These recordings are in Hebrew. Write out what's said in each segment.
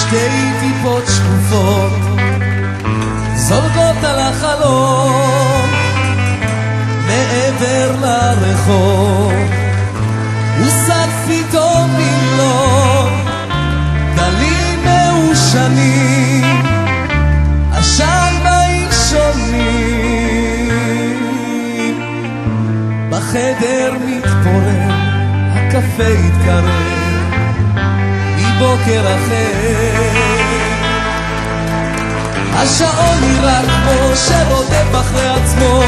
שתי טיפות שקופות זולגות על החלום מעבר לרחוב, וסד פתאום מילון גלים מעושנים, השמיים שונים. בחדר מתפורר, הקפה יתקרר מבוקר אחר, השעון נראה כמו שרודף אחרי עצמו,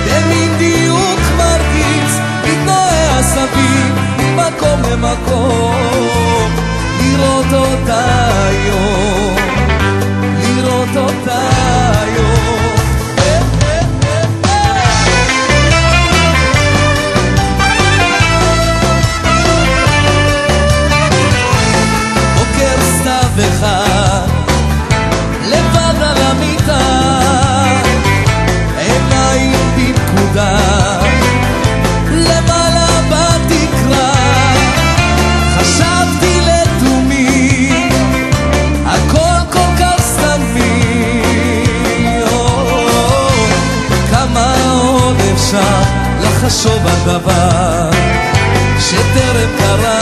במין דיוק מרגיץ מתנועה סביב ממקום למקום. לראות אותה היום, לראות אותה היום. בוקר סתיו אחד לבד על המיטה, עיניים בפקודה למעלה בתקרה, חשבתי לתומי הכל כל כך סתמי, כמה עוד אפשר לחשוב על דבר שטרם קרה.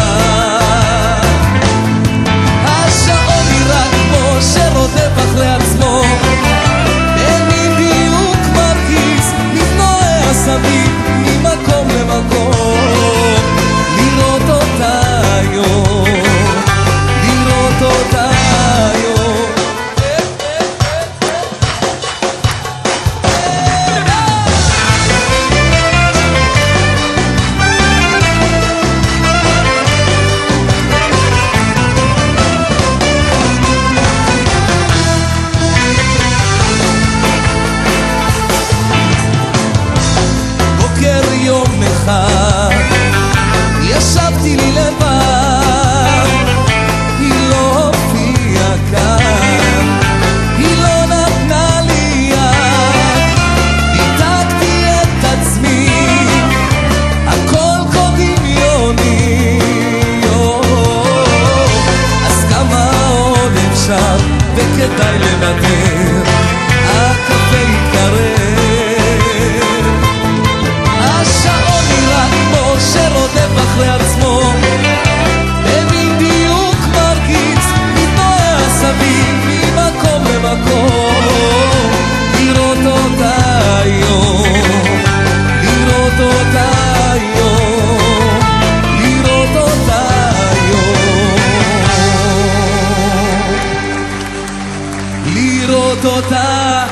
השעון נראה כמו שרודף אחרי עצמו, במין דיוק מרגיז מתנועה סביב ממקום למקום. לראות אותה היום, לראות אותה היום. יום אחד ישבתי לי לבד, היא לא הופיעה כאן, היא לא נתנה לי יד, ניתקתי את עצמי, הכל כה דמיוני. אז כמה עוד אפשר וכדאי לוותר, הקפה יתקרר, השעון נראה כמו שרודף אחרי עצמו, במין דיוק מרגיץ מתנועה סביב ממקום למקום. לראות אותה היום, לראות אותה היום, לראות אותה היום, לראות אותה